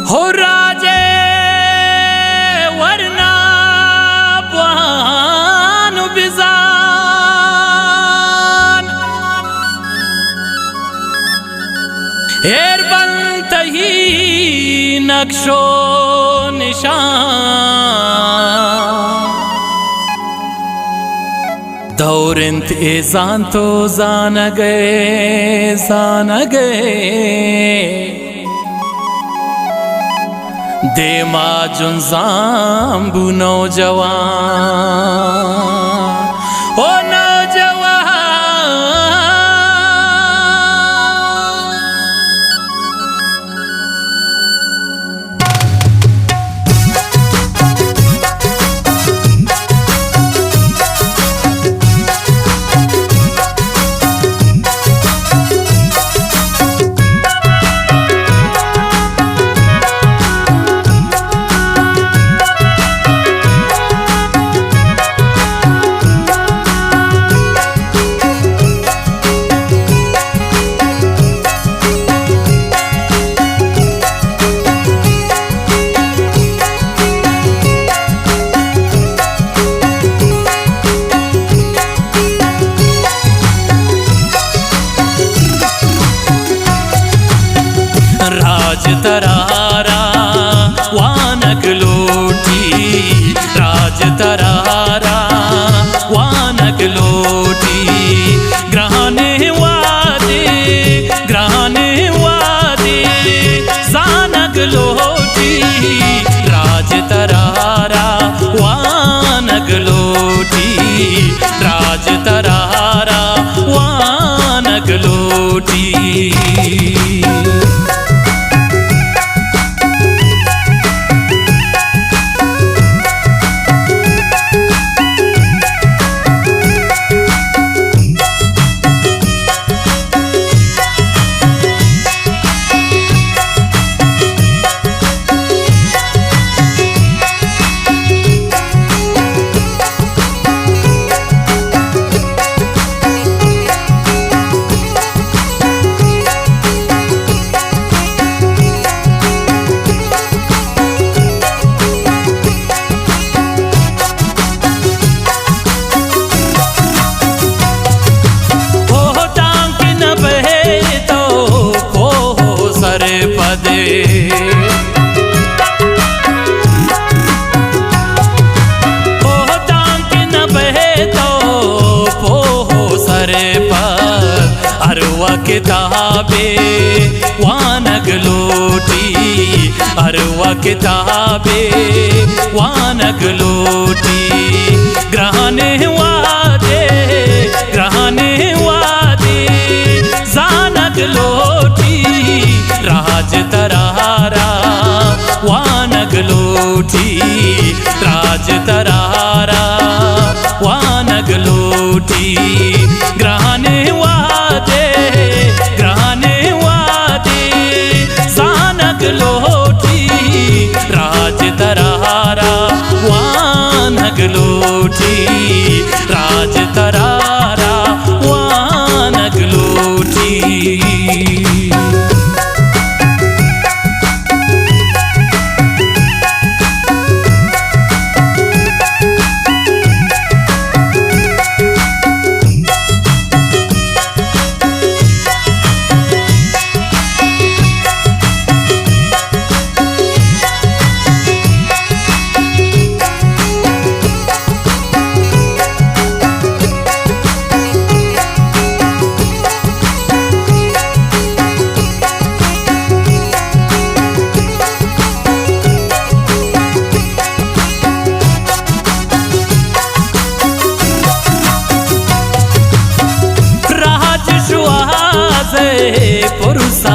हो राजे वरना बहानु बिजान एर बंत ही नक्शो निशान दौरंत एजान तो जान गए देमा जुन्जाम्बु नौजवान ओ नौजवान राज तरारा वानक लोटी राज तरारा वानक लोटी ग्रहणे वादे जानक लोटी राज तरारा वानक लोटी राज तरारा वानक लोटी ओ टांग न बहे तो पोहो सरे पर अरवा किताबे वानक लोटी अरवा किताबे वानक लोटी ग्रहणे वादे जानक लोटी राज तरारा वानक लोटी राज तरारा वानक लोटी ग्रहणे वादे जानक लोटी राज तरारा वानक लोटी राज तरारा वानक लोटी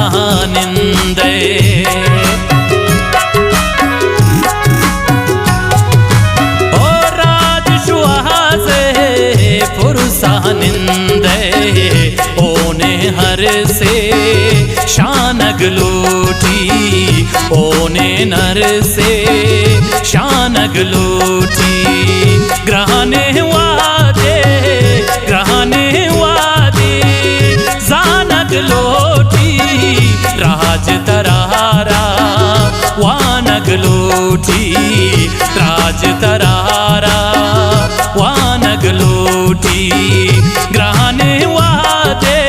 पुरुषानिंदे ओ राजश्वासे पुरुषानिंदे ओने हर से शानक लोटी ओने नर से शानक लोटी ग्रहणे वादे जानक लोटी राज तरारा लोटी राज तरारा वानग लोटी ग्रहणे वादे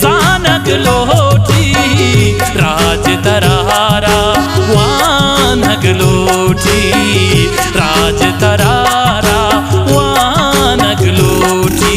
जानग लोटी राज तरारा वानग लोटी राज तरारा वानग लोटी।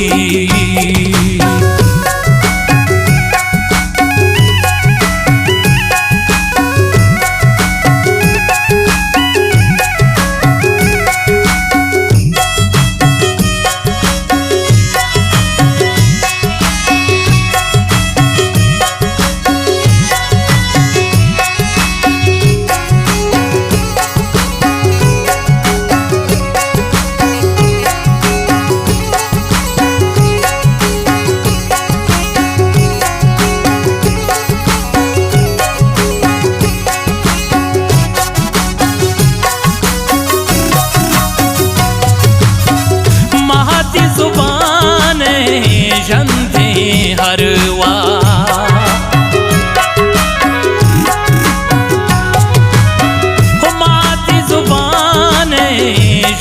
जंदे हरवा माती जुबान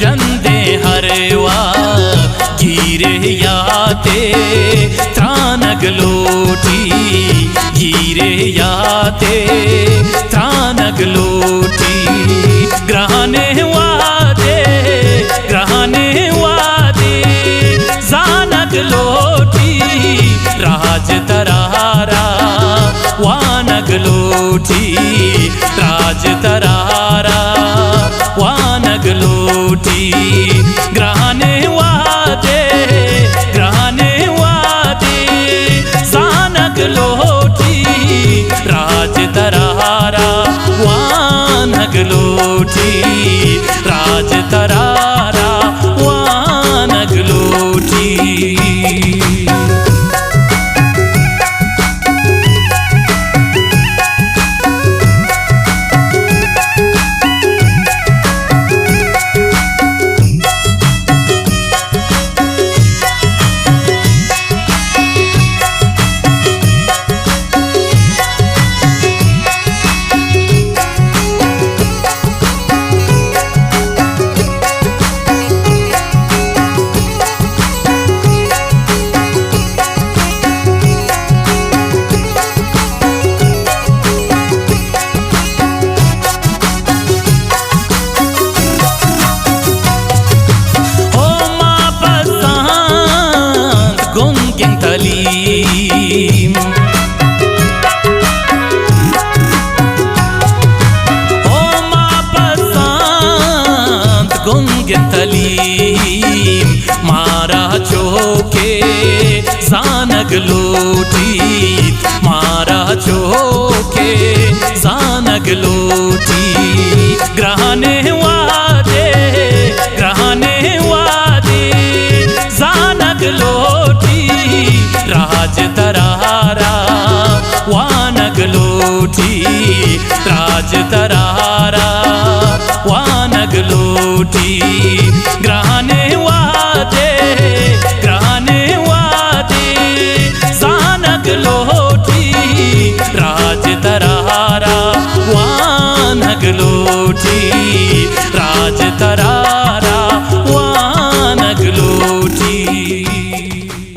जंदे हरवा गिरे याते त्रानग लोटी गिरे याते त्रानग लोटी ग्रहणे वादे जानग लोटी राज तरारा वानग लोटी राज तरारा वानग लोटी ग्रहणे वादे जानग लोटी राज तरारा वानग लोटी राज तरारा वानग लोटी। तलीम मारा चोके जानग लोटी मारा चोके जानग लोटी ग्रहणे वादे जानग लोटी राज तरारा वानग लोटी राज तरारा वानग लोटी ग्रहणे वादे जानग लोटी राज तरारा वानग लोटी राज तरारा